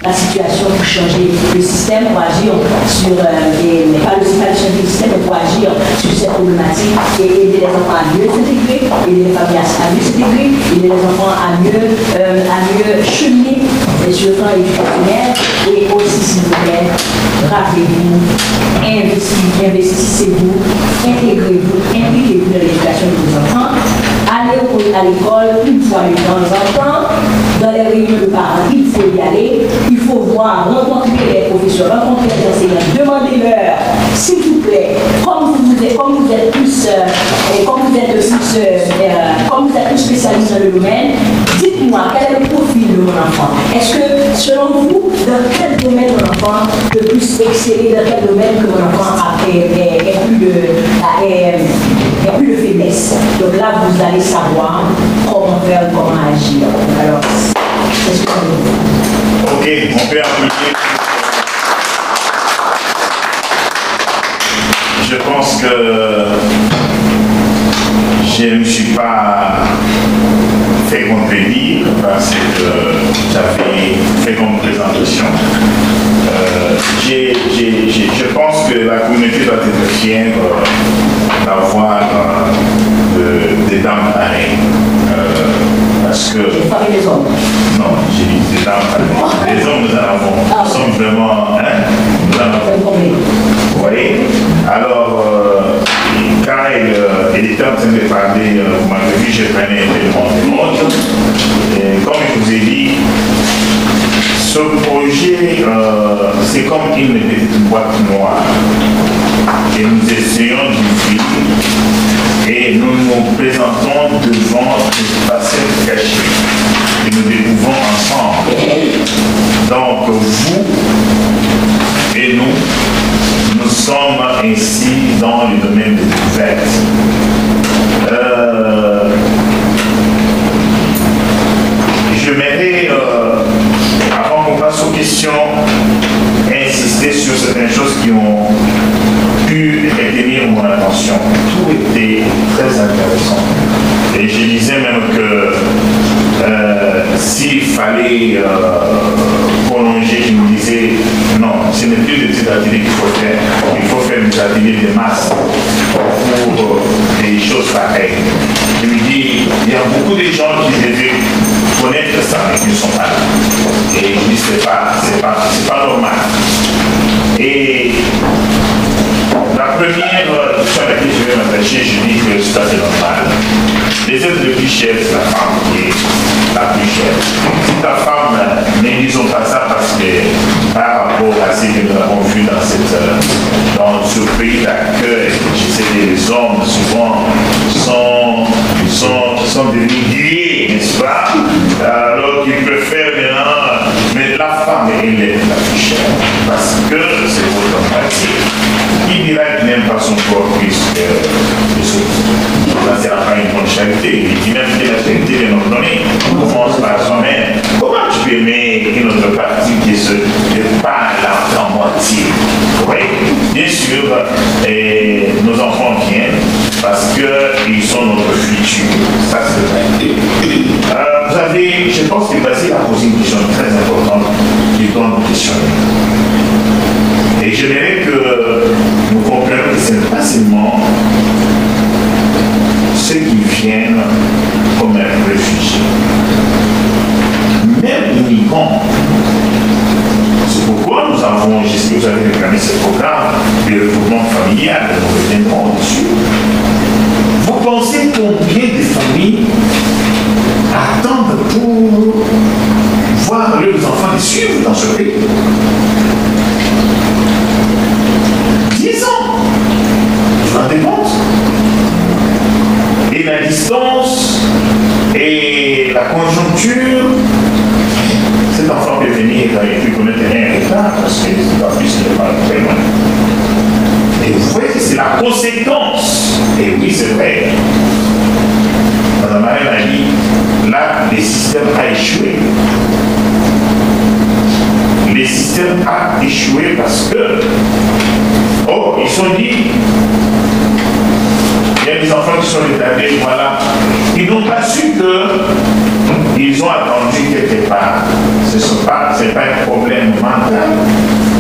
la situation pour changer le système, pour agir sur pas changer le système, mais pour agir sur cette problématique et aider les enfants à mieux s'intégrer, aider les familles à mieux s'intégrer, aider les enfants à mieux cheminer sur le plan éducationnel et aussi, s'il vous plaît, rappelez-vous, investissez-vous, intégrez-vous, impliquez-vous dans l'éducation de vos enfants, allez à l'école une fois de temps en temps, dans les réunions de parents, il faut y aller, il faut voir, rencontrer les professeurs, rencontrer les enseignants, demandez-leur, s'il vous plaît, comme vous êtes plus spécialiste dans le domaine, dites-moi quel est le profil de mon enfant. Est-ce que, selon vous, dans quel domaine mon enfant peut plus exceller, dans quel domaine que mon enfant a plus de faiblesse. Donc là, vous allez savoir comment faire, comment agir. Alors, c'est ce que vous ok, on peut appliquer. Je pense que je ne me suis pas fait contredire parce que j'avais fait comme présentation. Je pense que la communauté doit être fière d'avoir des dames pareilles. Parce que... J'ai parlé des hommes. Non, j'ai dit des dames pareilles. Les hommes, nous en avons. Nous sommes vraiment... nous en avons. Vous voyez? Alors, quand elle était en train de parler, vous m'avez vu, je prenais le monde. Et comme je vous ai dit, ce projet, c'est comme une petite boîte noire. Et nous essayons d'ouvrir et nous nous présentons devant une facette cachée. Et nous découvrons ensemble. Donc, vous et nous sommes ainsi dans le domaine de découverte. J'aimerais, avant qu'on passe aux questions, insister sur certaines choses qui ont pu retenir mon attention. Tout était très intéressant. Et je disais même que s'il fallait prolonger, je me disais, non, ce n'est plus des petits ateliers qu'il faut faire. Il faut faire des ateliers de masse pour des choses pareilles. Je me dis, il y a beaucoup de gens qui devaient connaître ça, mais qui ne sont pas là. Et je me dis, c'est pas normal. Et la première sur laquelle je vais m'attacher, je dis que c'est assez normal. Les êtres les plus chers, c'est la femme qui est la plus chère. Si ta femme, ne disons pas ça parce que par rapport à ce que nous avons vu dans ce pays d'accueil, je sais que les hommes souvent sont des milliers, n'est-ce pas? Alors qu'ils préfèrent maintenant, mais la femme, elle est la plus chère parce que c'est votre pratique. Qui dira qu'il n'aime pas son corps plus que les autres? Ça ne sera pas une bonne charité. Il dit même que la charité de nos données commence par soi-même. Comment tu peux aimer une autre partie qui ne parle en moitié? Oui, bien sûr, nos enfants viennent parce qu'ils sont notre futur. Ça, c'est vrai. Vous avez, je pense que Basile a posé une question très importante qui doit nous questionner. Et j'aimerais que nous comprenions que ce n'est pas seulement ceux qui viennent comme un réfugié. Même les migrants. C'est pourquoi nous avons, j'espère que vous avez réclamé ce programme de regroupement familial, nous reviendrons dessus. Vous pensez combien de familles attendent pour voir leurs enfants les suivre dans ce pays? 10 ans. Vous vous rendez compte? Et la distance et la conjoncture, cet enfant peut venir et puis connaître un retard parce que c'est pas plus qu'il n'est pas très loin. Et vous voyez que c'est la conséquence. Et oui, c'est vrai. Madame Marine a dit, là, le système a échoué. Le système a échoué parce que, oh, ils sont dit, il y a des enfants qui sont retardés, voilà. Ils n'ont pas su qu'ils ont attendu quelque part. Ce n'est pas un problème mental,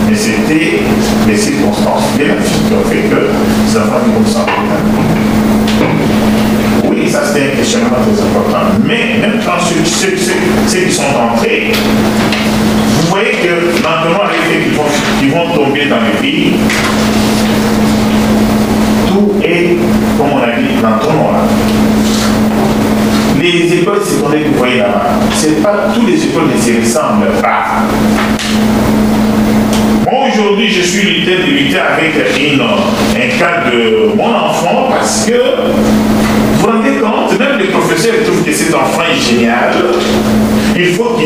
mais c'était les circonstances de la vie qui ont fait que les enfants ne vont s'en Oui, ça c'était un questionnement très important. Mais même quand ceux qui sont entrés, vous voyez que maintenant, avec les qui vont tomber dans les pays, tout est, comme on a dit, dans ton noir. Les écoles secondaires que vous voyez là-bas, c'est pas toutes les écoles ne se ressemblent pas. Moi aujourd'hui, je suis lutteur de lutter avec un cas de mon enfant parce que vous vous rendez compte, même les professeurs trouvent que cet enfant est génial. Il faut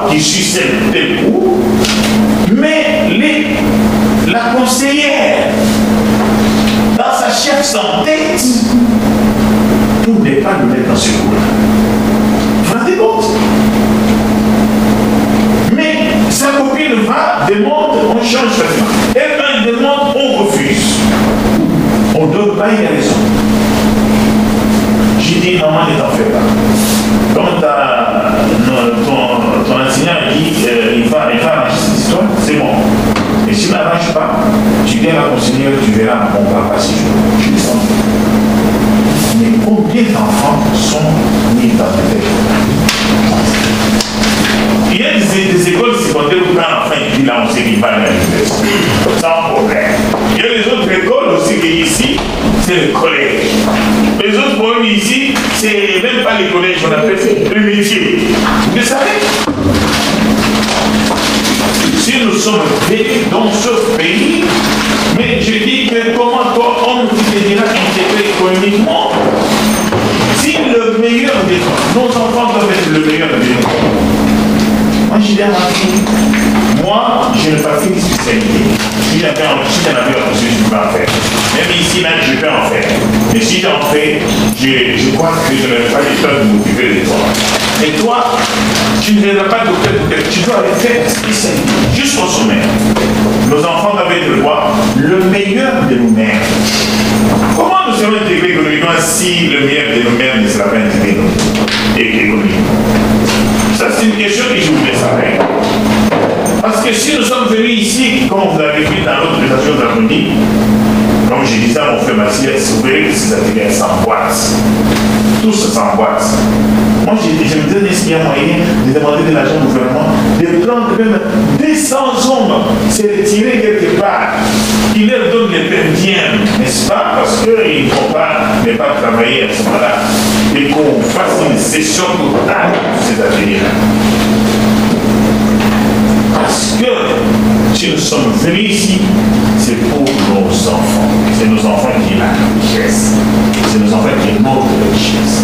qu'il suisse tel cours. Mais la conseillère, dans sa chef sans tête, tout n'est pas le mettre dans ce cours-là. Vous vous rendez compte? Mais sa copine va, demande, on change facilement. Elle va, demande, on refuse. On ne donne pas, il a raison. J'ai dit, maman, ne t'en fais pas. Quand ton enseignant dit, il va arranger cette histoire, c'est bon. Et s'il n'arrange pas, tu viens la conseiller, tu verras, on va passer. Je descends. Mais combien d'enfants sont mis dans le tête? Il y a des écoles secondaires où quand l'enfant dit là, on sait qu'il va à l'université. Sans problème. Il y a les autres écoles aussi qui ici, c'est le collège. Les autres problèmes ici, c'est même pas les collèges, on appelle le métier. Vous le savez? Si nous sommes venus dans ce pays, mais je dis que comment toi, homme, tu te diras intégré économiquement? Si le meilleur des nos enfants doivent être le meilleur des nous. Moi, j'ai dit à ma fille, moi, je n'ai pas fait une spécialité. Si j'en avais un je ne peux pas en faire. Même ici, là, je peux en faire. Mais si j'en fais, je crois que je n'aurai pas le temps de m'occuper de toi. Et toi, tu ne verras pas docteur, tu dois faire une spécialité jusqu'au sommet. Nos enfants doivent être le meilleur de nous-mêmes. Comment nous serons intégrés économiquement si le meilleur de nous-mêmes ne sera pas intégré économiquement? Ça, c'est une question que je voulais savoir. Parce que si nous sommes venus ici, comme vous l'avez vu dans l'autre présentation d'harmonie, comme je disais à mon frère Massias, vous verrez que ces ateliers s'emboîtent. Tous s'emboîtent. Moi, je me disais, est-ce qu'il y a moyen de demander de l'argent au gouvernement, de prendre même 200 hommes, se retirer quelque part, qui leur donnent les perdiens, n'est-ce pas? Parce qu'ils ne vont pas travailler à ce moment-là. Et qu'on fasse une session totale de ces ateliers-là. Parce que si nous sommes venus ici, c'est pour nos enfants. C'est nos enfants qui ont la richesse. C'est nos enfants qui ont notre richesse.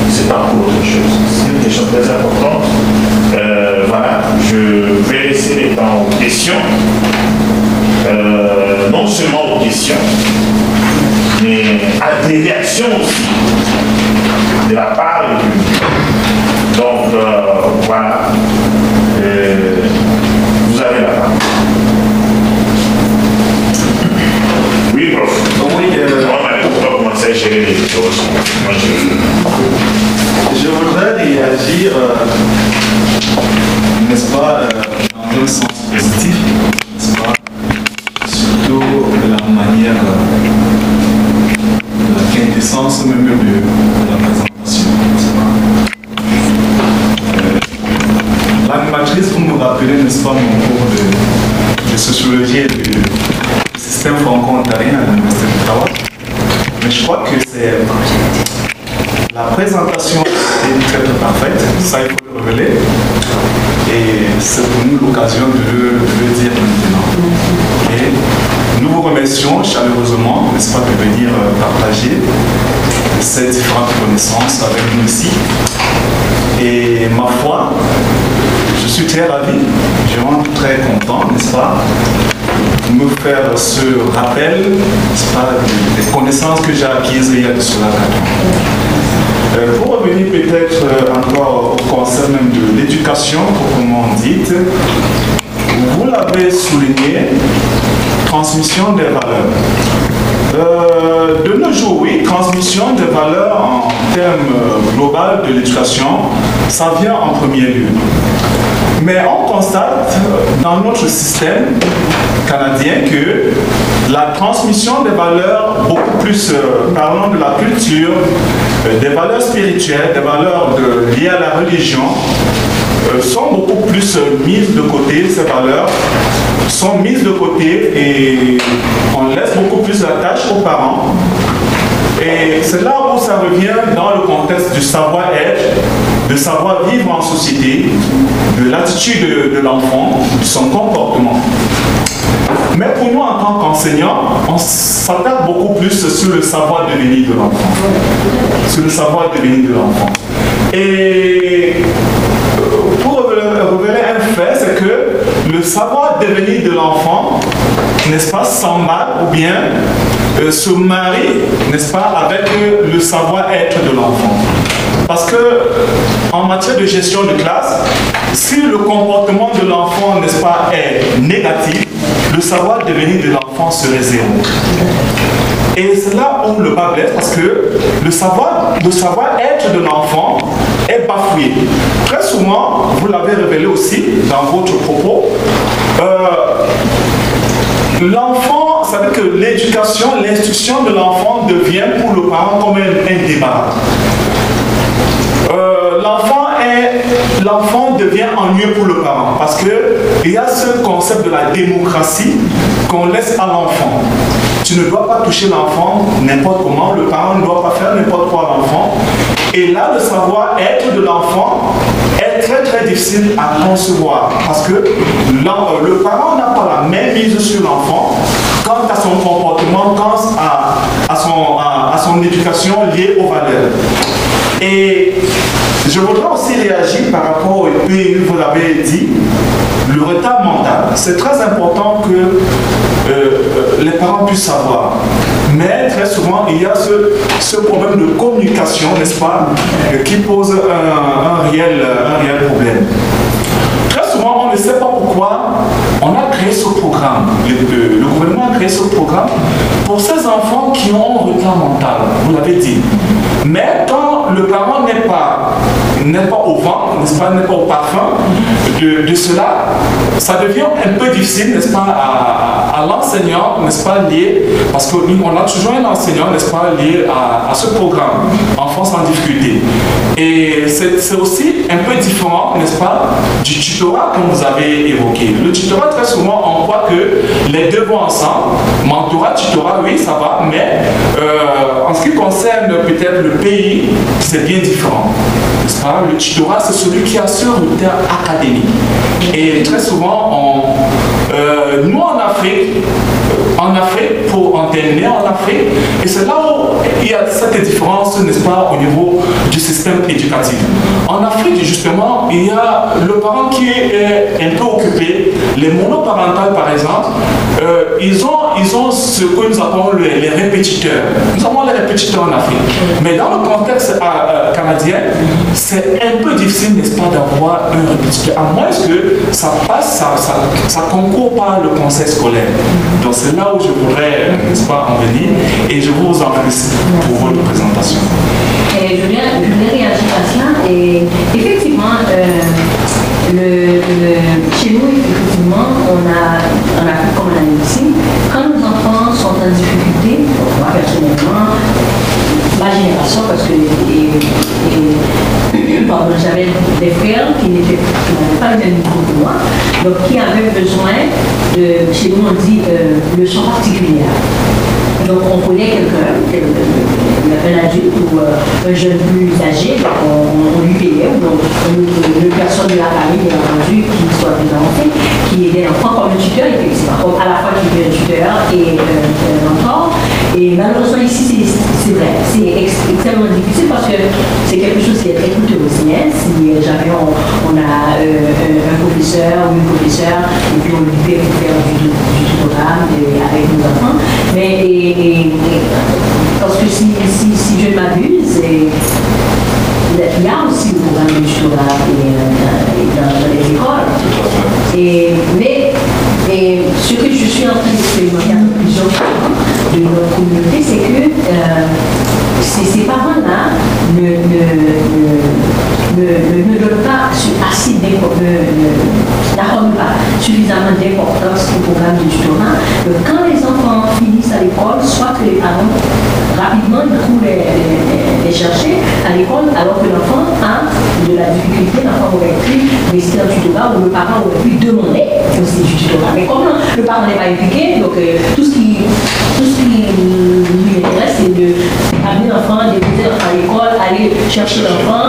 C'est pas pour autre chose. C'est une question très importante. Voilà, je vais laisser les temps aux questions. Non seulement aux questions, mais à des réactions aussi de la part du public. Donc, voilà. Vous avez la parole. Oui, prof. Oui, on va commencer à gérer les choses. Moi, je voudrais réagir, n'est-ce pas, dans un sens positif, n'est-ce pas, surtout de la manière, de la quintessence même de la présentation, n'est-ce pas. L'animatrice, pour me rappeler, n'est-ce pas, mon cours de sociologie et du système franco-ontarien à l'Université d'Ottawa. Mais je crois que c'est la présentation est très très parfaite, ça il faut le révéler. Et c'est pour nous l'occasion de le dire maintenant. Et nous vous remercions chaleureusement, n'est-ce pas, de venir partager ces différentes connaissances avec nous ici. Et ma foi, je suis très ravi, je suis vraiment très content, n'est-ce pas, de me faire ce rappel, n'est-ce pas, des connaissances que j'ai acquises il y a de cela 4 ans. Pour revenir peut-être encore au concept même de l'éducation, proprement dite, vous l'avez souligné, transmission des valeurs. De nos jours, oui, transmission des valeurs en termes global de l'éducation, ça vient en premier lieu. Mais on constate dans notre système canadien que la transmission des valeurs, beaucoup plus, parlons de la culture, des valeurs spirituelles, des valeurs liées à la religion, sont beaucoup plus mises de côté, ces valeurs sont mises de côté et on laisse beaucoup plus la tâche aux parents. Et c'est là où ça revient dans le contexte du savoir-être, de savoir vivre en société, de l'attitude de l'enfant, de son comportement. Mais pour nous, en tant qu'enseignants, on s'attarde beaucoup plus sur le savoir devenir de l'enfant. Sur le savoir devenir de l'enfant. Et pour révéler un fait, c'est que le savoir devenir de l'enfant, n'est-ce pas, s'embarque ou bien se marie, n'est-ce pas, avec le savoir-être de l'enfant. Parce que en matière de gestion de classe, si le comportement de l'enfant, n'est-ce pas, est négatif, le savoir devenir de l'enfant serait zéro. Et c'est là où le bas blesse, parce que le savoir-être de l'enfant est bafoué. Très souvent, vous l'avez révélé aussi dans votre propos, l'enfant, ça veut dire que l'éducation, l'instruction de l'enfant devient pour le parent comme un débat. L'enfant devient ennuyeux pour le parent parce qu'il y a ce concept de la démocratie qu'on laisse à l'enfant. Tu ne dois pas toucher l'enfant n'importe comment, le parent ne doit pas faire n'importe quoi à l'enfant. Et là, le savoir-être de l'enfant est très très difficile à concevoir parce que le parent n'a pas la même mise sur l'enfant quant à son comportement, quant à son éducation liée aux valeurs. Et je voudrais aussi réagir par rapport au pays, vous l'avez dit, le retard mental. C'est très important que les parents puissent savoir. Mais très souvent, il y a ce problème de communication, n'est-ce pas, qui pose un réel problème. Très souvent, on ne sait pas pourquoi on a créé ce programme. Le gouvernement a créé ce programme pour ces enfants qui ont un retard mental, vous l'avez dit. Mais quand le parent n'est pas au vent, n'est-ce pas, n'est pas au parfum de cela, ça devient un peu difficile, n'est-ce pas, à l'enseignant, n'est-ce pas, lié, parce qu'on a toujours un enseignant, n'est-ce pas, lié à ce programme, enfance en difficulté. Et c'est aussi un peu différent, n'est-ce pas, du tutorat que vous avez évoqué. Le tutorat, très souvent, on croit que les deux vont ensemble. Mentorat, tutorat, oui, ça va, mais en ce qui concerne peut-être le pays, c'est bien différent. N'est-ce pas? Le tutorat, c'est celui qui assure le terme académique. Et très souvent, nous en Afrique, pour en terminer en Afrique, et c'est là où il y a cette différence, n'est-ce pas, au niveau du système éducatif. En Afrique, justement, il y a le parent qui est un peu occupé. Les monoparentales, par exemple, ils ont ce que nous appelons les répétiteurs. Nous avons les répétiteurs en Afrique. Mais dans le contexte canadien, c'est un peu difficile, n'est-ce pas, d'avoir un répétiteur, à moins que ça passe, ça concourt par le conseil scolaire. Donc c'est là où je voudrais, n'est-ce pas, en venir, et je vous en félicite pour votre présentation. Et je voulais réagir à cela, et effectivement, chez nous, effectivement, on a comme on a dit ici, quand nos enfants sont en difficulté, moi personnellement, ma génération, parce que j'avais des frères qui n'avaient pas le même niveau que moi, donc qui avaient besoin de, chez nous on dit, leçons particulières. Donc on connaît quelqu'un, un adulte ou un jeune plus âgé, on lui payait, ou une personne de la famille, bien entendu, qui soit plus avancée, qui aidait l'enfant comme un tuteur, effectivement, à la fois qui est un tuteur et un mentor. Et malheureusement ici c'est vrai, c'est extrêmement difficile parce que c'est quelque chose qui est très coûteux aussi. Hein. Si jamais on a un professeur ou une professeure et puis on lui fait faire du tutorat avec nos enfants, mais parce que si je m'abuse, il y a aussi le programme de tutorat dans les écoles. Mais Et ce que je suis en train d'expérimenter avec plusieurs parents de notre communauté, c'est que ces parents-là ne donnent pas assez n'accordent pas suffisamment d'importance au programme de tutorat. Donc, quand les enfants finissent à l'école, soit que les parents rapidement ils trouvent les chercher à l'école, alors que l'enfant a de la difficulté, l'enfant aurait pu rester en tutorat ou le parent aurait pu demander aussi du tutorat. Mais comme le parent n'est pas impliqué, donc tout ce qui lui intéresse, c'est d'amener l'enfant, déposer l'enfant à l'école, aller chercher l'enfant,